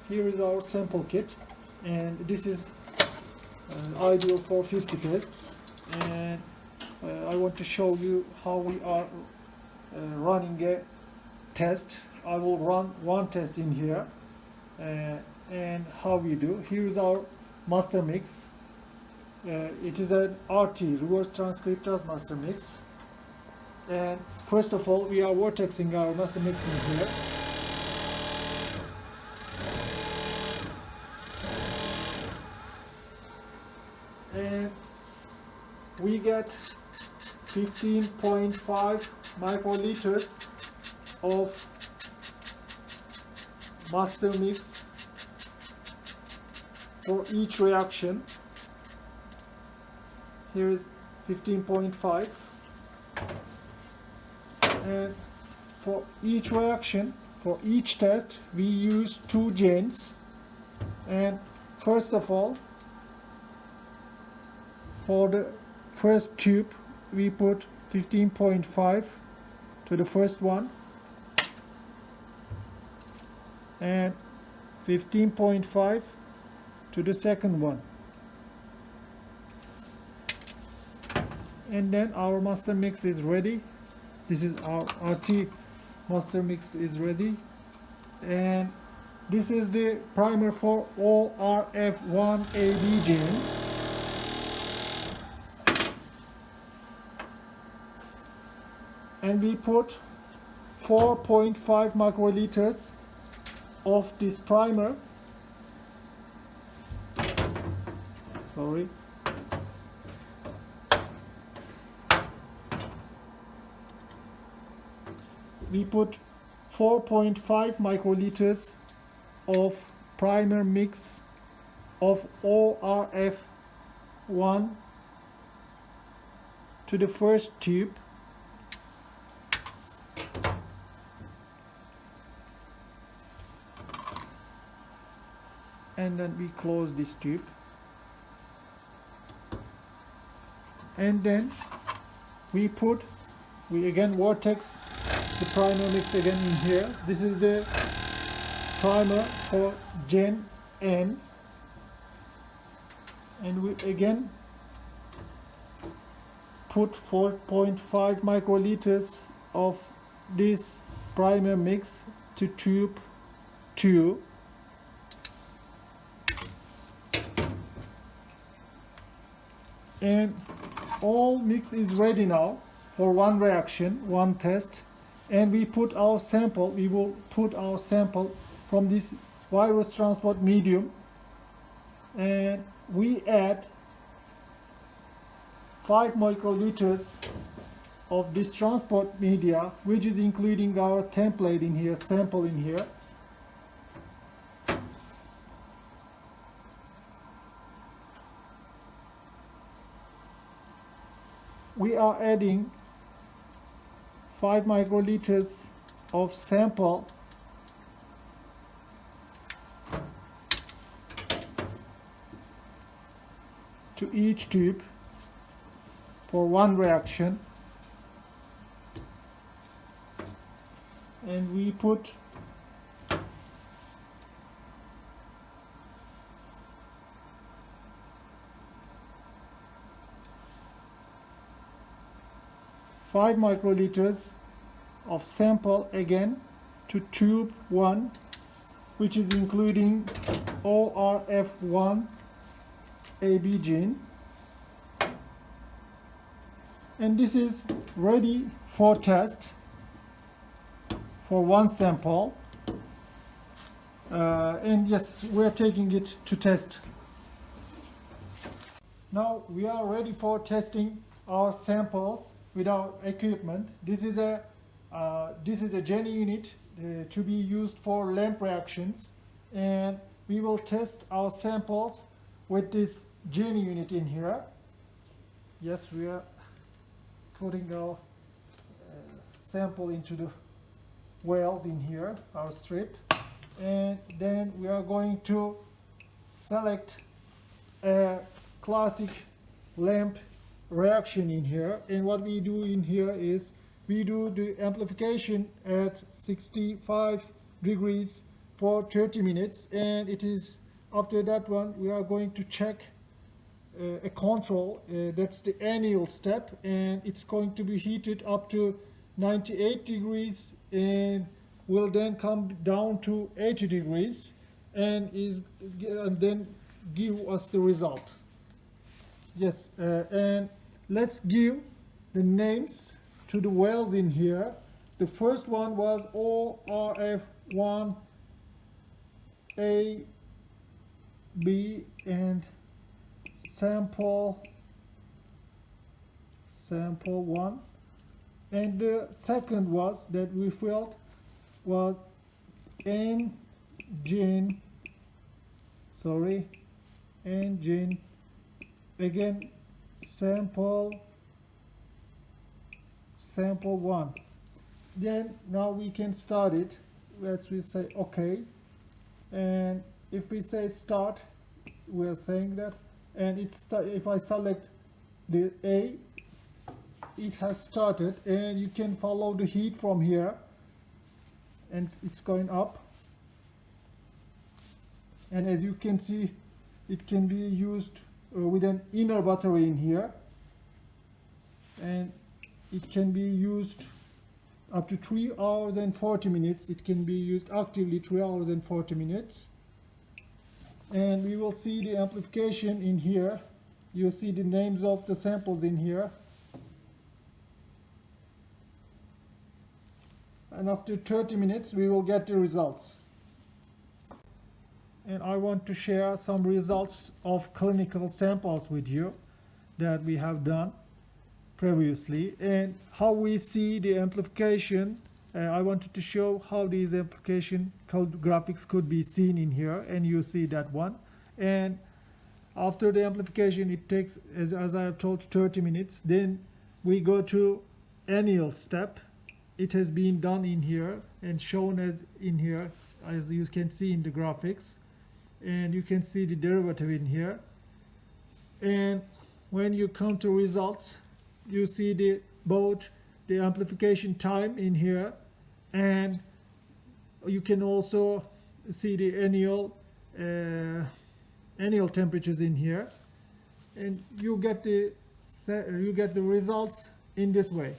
Here is our sample kit, and this is ideal for 50 tests. And I want to show you how we are running a test. I will run one test in here, and how we do. Here is our master mix. It is an RT, reverse transcriptase master mix. And first of all, we are vortexing our master mix in here. And we get 15.5 microliters of master mix for each reaction. Here is 15.5, and for each reaction, for each test, we use 2 genes. And first of all, for the first tube, we put 15.5 to the first one, and 15.5 to the second one. And then our master mix is ready. This is our RT master mix is ready. And this is the primer for ORF1AB gene. And we put 4.5 microliters of this primer. Sorry. We put 4.5 microliters of primer mix of ORF1 to the first tube. And then we close this tube. And then we again vortex the primer mix again in here. This is the primer for Gen N, and we again put 4.5 microliters of this primer mix to tube 2. And all mix is ready now for one reaction, one test. And we will put our sample from this virus transport medium, and we add 5 microliters of this transport media, which is including our template in here, sample in here. We are adding 5 microliters of sample to each tube for one reaction, and we put 5 microliters of sample again to tube 1, which is including ORF1 AB gene. And this is ready for test for one sample. And yes, we're taking it to test. Now we are ready for testing our samples with our equipment. This is a Genie unit to be used for LAMP reactions, and we will test our samples with this Genie unit in here. Yes, we are putting our sample into the wells in here, our strip, and then we are going to select a classic LAMP reaction in here. And what we do in here is we do the amplification at 65 degrees for 30 minutes, and it is after that one we are going to check a control, that's the annual step, and it's going to be heated up to 98 degrees and will then come down to 80 degrees and then give us the result. Yes, and let's give the names to the wells in here. The first one was ORF1 A, B, and sample 1, and the second was that we filled was engine again sample 1. Then now we can start it. Let's we say okay, and if we say start, we're saying that, and if I select the A, it has started, and you can follow the heat from here, and it's going up, and as you can see it can be used with an inner battery in here, and it can be used up to 3 hours and 40 minutes. It can be used actively 3 hours and 40 minutes. And we will see the amplification in here. You'll see the names of the samples in here. And after 30 minutes, we will get the results. And I want to share some results of clinical samples with you that we have done previously, and how we see the amplification. I wanted to show how these amplification graphics could be seen in here, and you see that one. And after the amplification, it takes, as I have told, 30 minutes. Then we go to annual step. It has been done in here and shown as in here, as you can see in the graphics, and you can see the derivative in here. And when you come to results, you see both the amplification time in here, and you can also see the annual temperatures in here, and you get the results in this way.